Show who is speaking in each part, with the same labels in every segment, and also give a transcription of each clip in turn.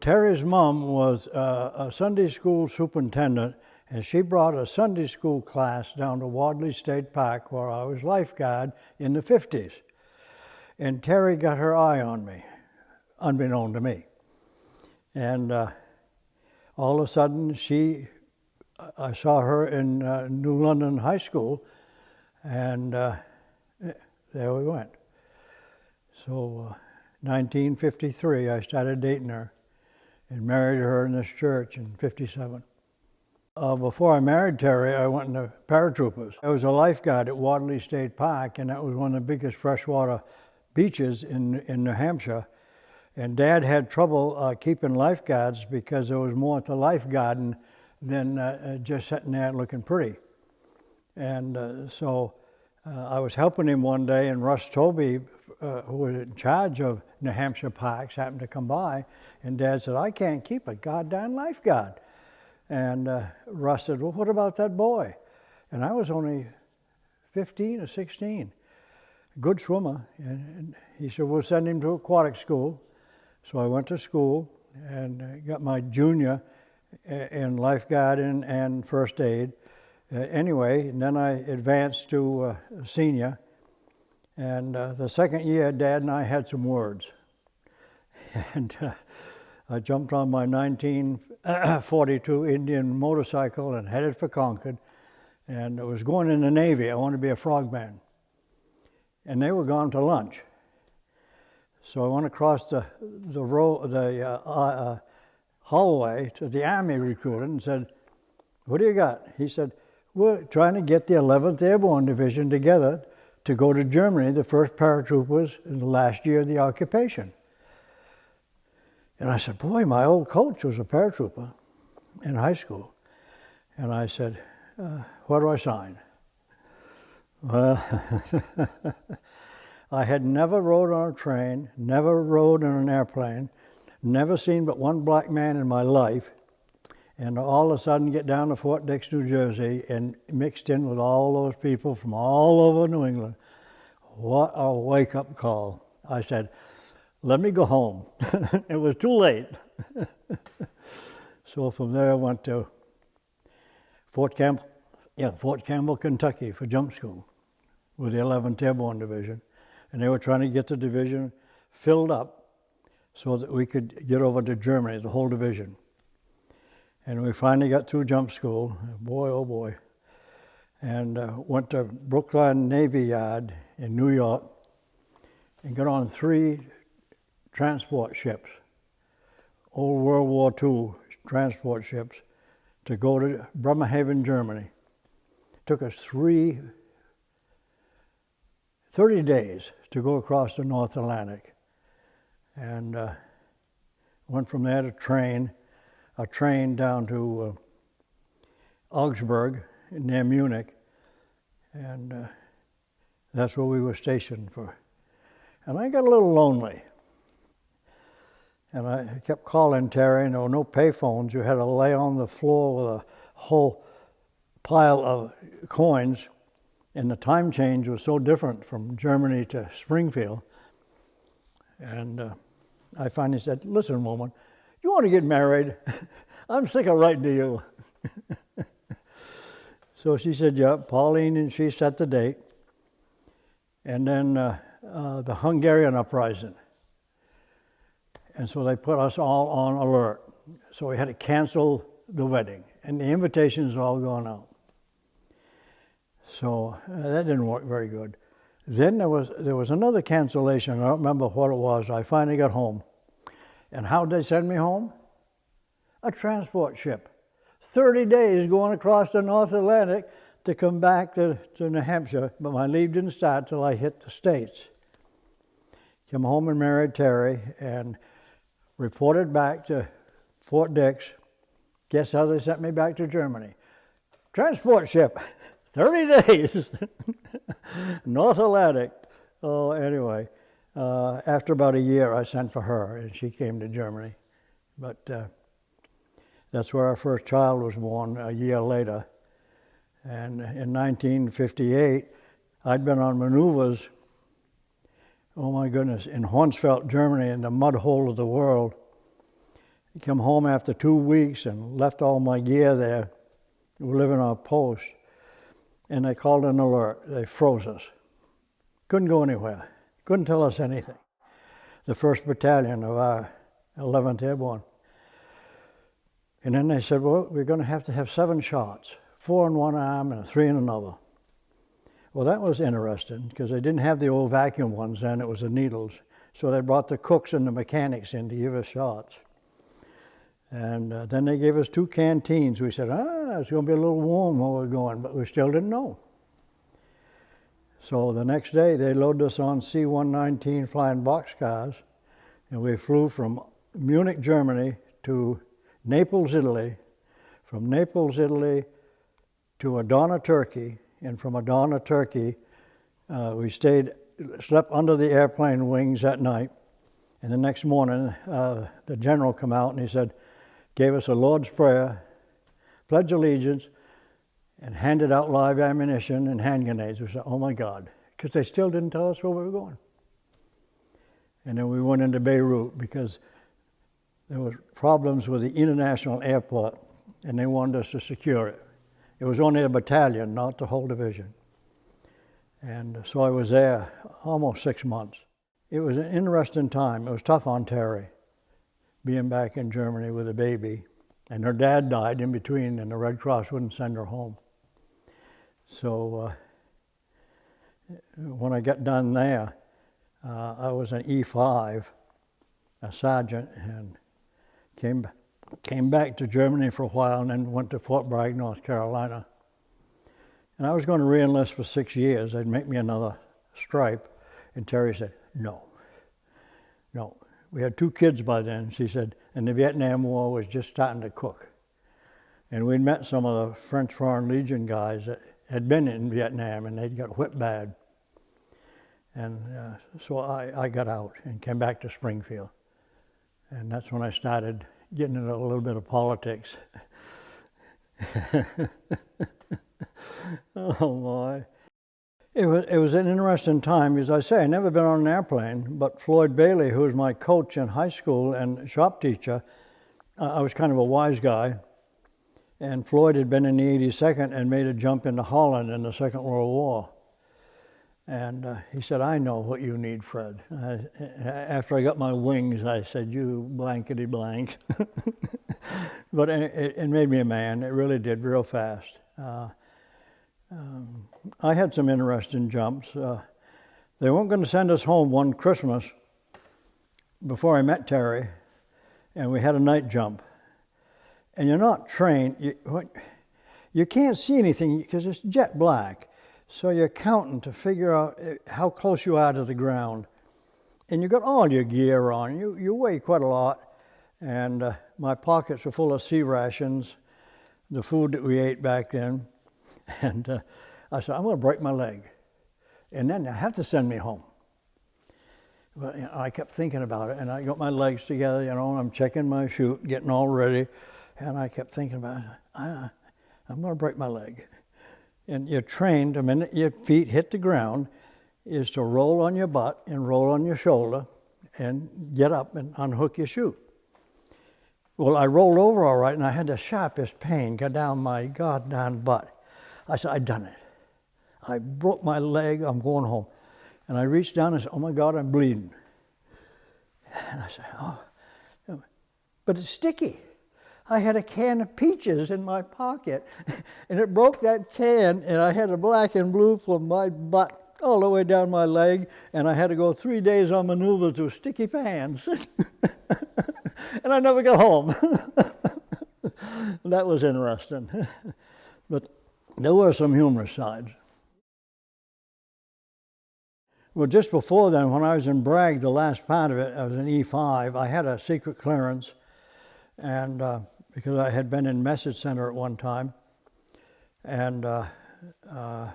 Speaker 1: Terry's mom was a Sunday school superintendent, and she brought a Sunday school class down to Wadley State Park where I was lifeguard in the 50s. And Terry got her eye on me, unbeknown to me. And all of a sudden, I saw her in New London High School, and there we went. So 1953, I started dating her and married her in this church in 57. Before I married Terry, I went into paratroopers. I was a lifeguard at Wadley State Park, and that was one of the biggest freshwater beaches in New Hampshire. And Dad had trouble keeping lifeguards because there was more to lifeguarding than just sitting there and looking pretty. And so I was helping him one day, and Russ Toby, who was in charge of New Hampshire parks, happened to come by, and Dad said, "I can't keep a goddamn lifeguard." And Russ said, "Well, what about that boy?" And I was only 15 or 16, good swimmer. And he said, "We'll send him to aquatic school." So I went to school and got my junior in lifeguarding and first aid. Anyway, and then I advanced to senior. And the second year, Dad and I had some words. And I jumped on my 1942 Indian motorcycle and headed for Concord. And I was going in the Navy. I wanted to be a frogman. And they were gone to lunch. So I went across the hallway to the Army recruiter and said, "What do you got?" He said, "We're trying to get the 11th Airborne Division together to go to Germany, the first paratroopers in the last year of the occupation." And I said, "Boy, my old coach was a paratrooper in high school." And I said, "What do I sign?" Well, I had never rode on a train, never rode in an airplane, never seen but one black man in my life, and all of a sudden get down to Fort Dix, New Jersey, and mixed in with all those people from all over New England. What a wake-up call. I said, "Let me go home." It was too late. So from there I went to Fort Campbell, Kentucky for jump school with the 11th Airborne Division. And they were trying to get the division filled up so that we could get over to Germany, the whole division. And we finally got through jump school, boy, oh boy, and went to Brookline Navy Yard in New York and got on 3 transport ships, old World War II transport ships, to go to Bremerhaven, Germany. It took us 30 days to go across the North Atlantic. And went from there to a train down to Augsburg near Munich. And that's where we were stationed for. And I got a little lonely. And I kept calling Terry, and there were no payphones. You had to lay on the floor with a whole pile of coins. And the time change was so different from Germany to Springfield. And I finally said, "Listen, woman, you want to get married? I'm sick of writing to you." So she said, "Yeah." Pauline and she set the date. And then the Hungarian uprising. And so they put us all on alert. So we had to cancel the wedding. And the invitations were all gone out. So that didn't work very good. Then there was another cancellation. I don't remember what it was. I finally got home. And how'd they send me home? A transport ship. 30 days going across the North Atlantic to come back to New Hampshire, but my leave didn't start till I hit the States. Came home and married Terry and reported back to Fort Dix. Guess how they sent me back to Germany? Transport ship. 30 days, North Atlantic. Oh, anyway, after about a year, I sent for her, and she came to Germany. But that's where our first child was born a year later. And in 1958, I'd been on maneuvers, oh my goodness, in Hornsfeld, Germany, in the mud hole of the world. I come home after 2 weeks and left all my gear there. We live in our post. And they called an alert. They froze us. Couldn't go anywhere. Couldn't tell us anything. The 1st Battalion of our 11th Airborne. And then they said, well, we're going to have 7 shots, 4 in one arm and 3 in another. Well, that was interesting because they didn't have the old vacuum ones then, it was the needles. So they brought the cooks and the mechanics in to give us shots. And then they gave us 2 canteens. We said, it's going to be a little warm where we're going, but we still didn't know. So the next day they loaded us on C-119 flying boxcars, and we flew from Munich, Germany to Naples, Italy, from Naples, Italy to Adana, Turkey, and from Adana, Turkey, we slept under the airplane wings at night, and the next morning the general came out and he said, gave us a Lord's Prayer, pledge allegiance, and handed out live ammunition and hand grenades. We said, oh my God, because they still didn't tell us where we were going. And then we went into Beirut because there were problems with the international airport and they wanted us to secure it. It was only a battalion, not the whole division. And so I was there almost 6 months. It was an interesting time. It was tough on Terry, being back in Germany with a baby. And her dad died in between and the Red Cross wouldn't send her home. So when I got done there, I was an E5, a sergeant, and came back to Germany for a while and then went to Fort Bragg, North Carolina. And I was going to re-enlist for 6 years. They'd make me another stripe. And Terry said, no. We had 2 kids by then, she said, and the Vietnam War was just starting to cook. And we'd met some of the French Foreign Legion guys that had been in Vietnam and they'd got whipped bad. And so I got out and came back to Springfield. And that's when I started getting into a little bit of politics. Oh my. It was an interesting time. As I say, I'd never been on an airplane, but Floyd Bailey, who was my coach in high school and shop teacher, I was kind of a wise guy. And Floyd had been in the 82nd and made a jump into Holland in the Second World War. And he said, I know what you need, Fred. After I got my wings, I said, you blankety blank. But it made me a man. It really did, real fast. I had some interesting jumps. They weren't going to send us home one Christmas before I met Terry, and we had a night jump. And you're not trained. You can't see anything because it's jet black. So you're counting to figure out how close you are to the ground. And you've got all your gear on. You weigh quite a lot. And my pockets were full of sea rations, the food that we ate back then. And I said, I'm going to break my leg. And then they have to send me home. But I kept thinking about it, and I got my legs together, and I'm checking my chute, getting all ready. And I kept thinking about it. I'm going to break my leg. And you're trained, the minute your feet hit the ground, is to roll on your butt and roll on your shoulder and get up and unhook your chute. Well, I rolled over all right, and I had the sharpest pain go down my goddamn butt. I said, I've done it. I broke my leg, I'm going home. And I reached down and said, oh my God, I'm bleeding. And I said, oh, but it's sticky. I had a can of peaches in my pocket, and it broke that can, and I had a black and blue from my butt all the way down my leg, and I had to go 3 days on maneuvers with sticky pants. And I never got home. That was interesting. But there were some humorous sides. Well, just before then, when I was in Bragg, the last part of it, I was in E5, I had a secret clearance, and because I had been in message center at one time, and the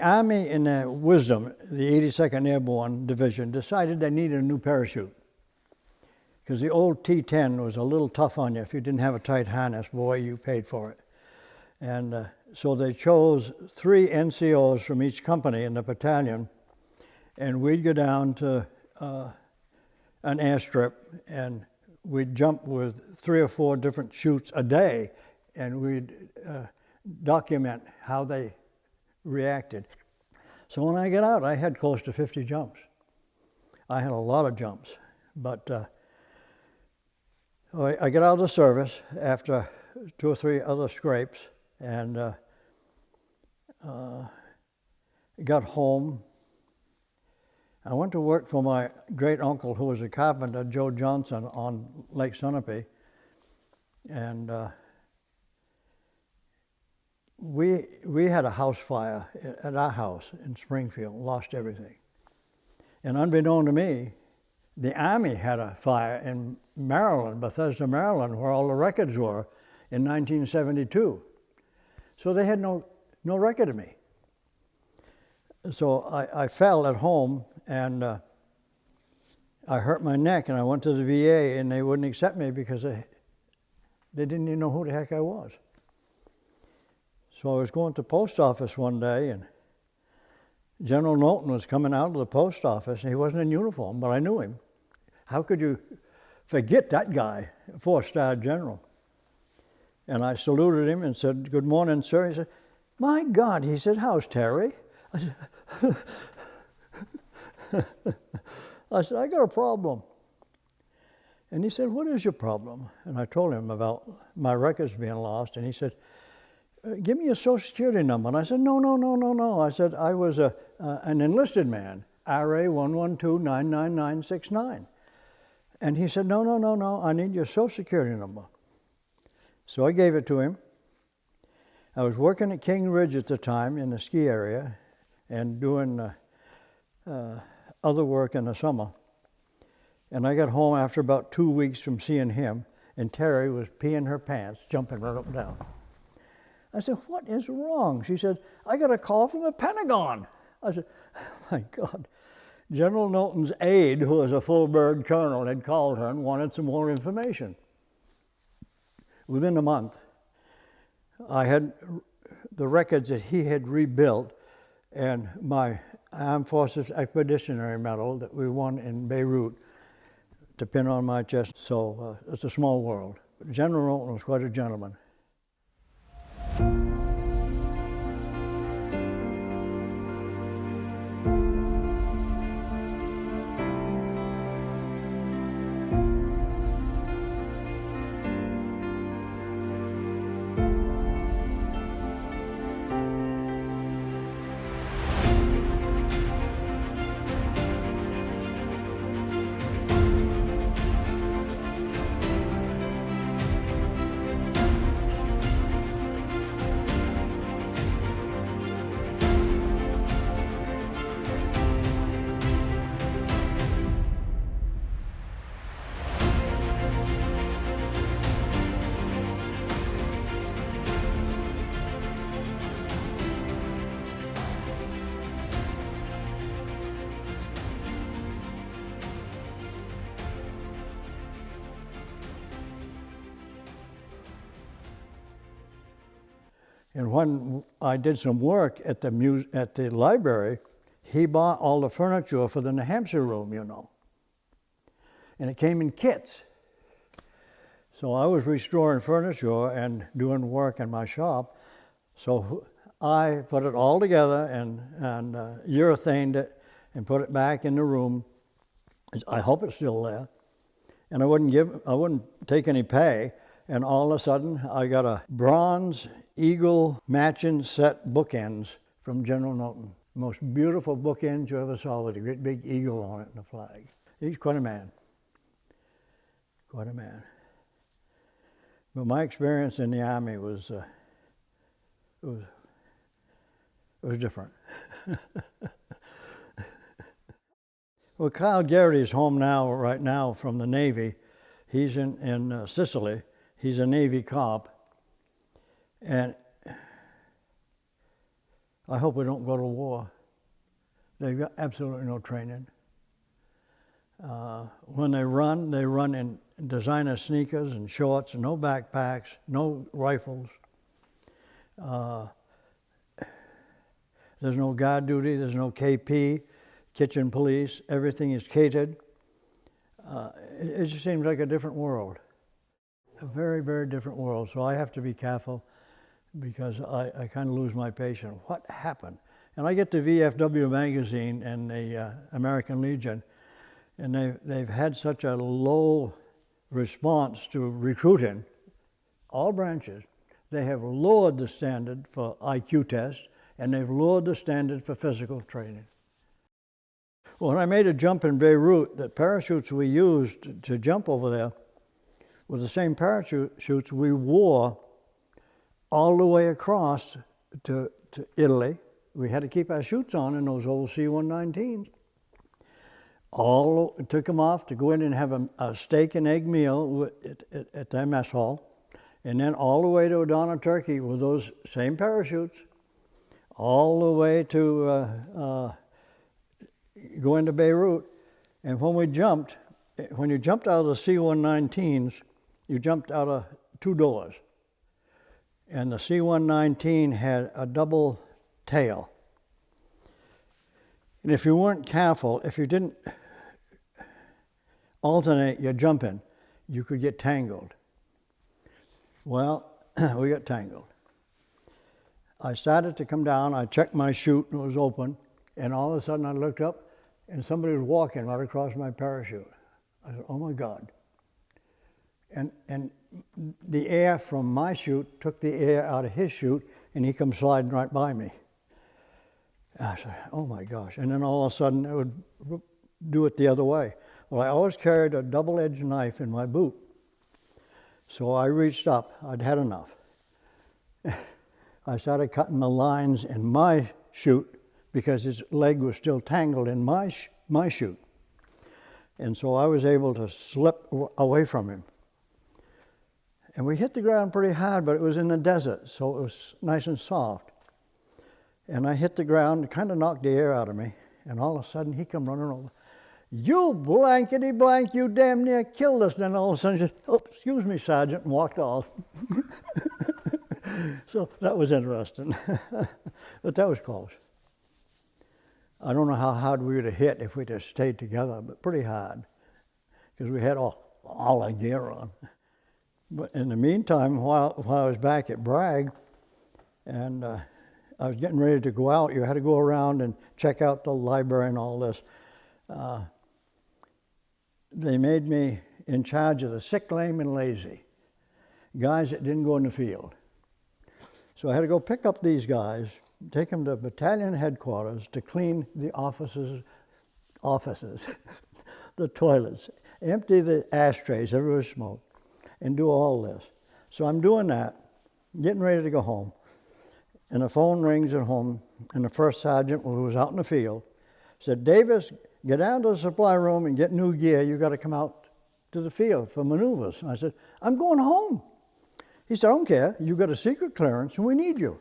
Speaker 1: Army in their wisdom, the 82nd Airborne Division, decided they needed a new parachute. Because the old T-10 was a little tough on you. If you didn't have a tight harness, boy, you paid for it. And so they chose 3 NCOs from each company in the battalion, and we'd go down to an airstrip, and we'd jump with 3 or 4 different chutes a day, and we'd document how they reacted. So when I get out, I had close to 50 jumps. I had a lot of jumps, but I get out of the service after 2 or 3 other scrapes, and got home. I went to work for my great uncle, who was a carpenter, Joe Johnson, on Lake Sunapee, and we had a house fire at our house in Springfield, lost everything. And unbeknown to me, the Army had a fire in Maryland, Bethesda, Maryland, where all the records were in 1972. So they had no record of me. So I fell at home, and I hurt my neck, and I went to the VA, and they wouldn't accept me because they didn't even know who the heck I was. So I was going to the post office one day, and General Knowlton was coming out of the post office, and he wasn't in uniform, but I knew him. How could you forget that guy, a 4-star general? And I saluted him and said, "Good morning, sir." He said, "My God," he said, "how's Terry?" I said, "I got a problem." And he said, "What is your problem?" And I told him about my records being lost, and he said, "Give me your Social Security number." And I said, No. I said, "I was an enlisted man, RA 112-99969. And he said, No, I need your Social Security number." So I gave it to him. I was working at King Ridge at the time in the ski area and doing other work in the summer. And I got home after about 2 weeks from seeing him, and Terry was peeing her pants, jumping right up and down. I said, "What is wrong?" She said, "I got a call from the Pentagon." I said, "Oh my God." General Knowlton's aide, who was a full bird colonel, had called her and wanted some more information. Within a month, I had the records that he had rebuilt and my Armed Forces Expeditionary Medal that we won in Beirut to pin on my chest. So it's a small world. But General Knowlton was quite a gentleman. And when I did some work at the library, he bought all the furniture for the New Hampshire room, you know. And it came in kits. So I was restoring furniture and doing work in my shop. So I put it all together and urethaned it and put it back in the room. I hope it's still there. And I wouldn't take any pay. And all of a sudden, I got a bronze eagle matching set bookends from General Knowlton. The most beautiful bookends you ever saw with a great big eagle on it and a flag. He's quite a man. Quite a man. But my experience in the Army was different. Well, Kyle Garrity is home right now from the Navy. He's in Sicily. He's a Navy cop, and I hope we don't go to war. They've got absolutely no training. When they run in designer sneakers and shorts, and no backpacks, no rifles. There's no guard duty, there's no KP, kitchen police, everything is catered. it just seems like a different world, a very, very different world. So I have to be careful because I kind of lose my patience. What happened? And I get the VFW magazine and the American Legion, and they've had such a low response to recruiting, all branches. They have lowered the standard for IQ tests, and they've lowered the standard for physical training. When I made a jump in Beirut, the parachutes we used to jump over there were the same parachutes we wore all the way across to Italy. We had to keep our chutes on in those old C-119s. Took them off to go in and have a steak and egg meal at their mess hall. And then all the way to Adana, Turkey with those same parachutes, all the way to go into Beirut. And when you jumped out of the C-119s, you jumped out of two doors. And the C-119 had a double tail. And if you weren't careful, if you didn't alternate your jumping, you could get tangled. Well, we got tangled. I started to come down, I checked my chute and it was open, and all of a sudden I looked up and somebody was walking right across my parachute. I said, oh my God. And the air from my chute took the air out of his chute and he come sliding right by me. I said, oh my gosh. And then all of a sudden it would do it the other way. Well, I always carried a double-edged knife in my boot. So I reached up, I'd had enough. I started cutting the lines in my chute because his leg was still tangled in my chute. And so I was able to slip away from him. And we hit the ground pretty hard, but it was in the desert, so it was nice and soft. And I hit the ground, kind of knocked the air out of me, and all of a sudden he come running over. You blankety blank, you damn near killed us. Then all of a sudden he said, oh, excuse me, Sergeant, and walked off. So that was interesting. But that was close. I don't know how hard we would have hit if we'd have stayed together, but pretty hard, because we had all our gear on. But in the meantime, while I was back at Bragg, and I was getting ready to go out, you had to go around and check out the library and all this. They made me in charge of the sick, lame, and lazy, guys that didn't go in the field. So I had to go pick up these guys, take them to battalion headquarters to clean the offices, the toilets, empty the ashtrays, everywhere smoked, and do all this. So I'm doing that, getting ready to go home, and the phone rings at home, and the first sergeant, who was out in the field, said, Davis, get down to the supply room and get new gear. You got to come out to the field for maneuvers. And I said, I'm going home. He said, I don't care. You got a secret clearance and we need you.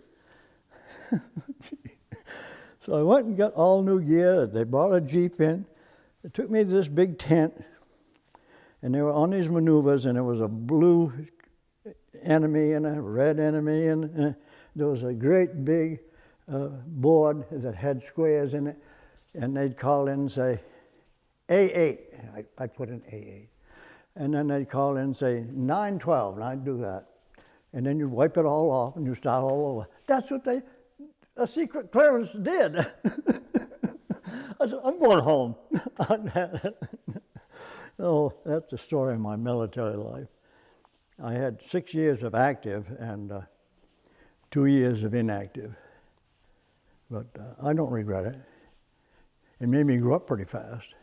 Speaker 1: So I went and got all new gear. They brought a Jeep in. They took me to this big tent, and they were on these maneuvers, and there was a blue enemy and a red enemy, and there was a great big board that had squares in it, and they'd call in and say, A8. I'd put in A8. And then they'd call in and say, 912, and I'd do that. And then you'd wipe it all off, and you start all over. That's what a secret clearance did. I said, I'm going home. Oh, that's the story of my military life. I had 6 years of active and 2 years of inactive. But I don't regret it. It made me grow up pretty fast.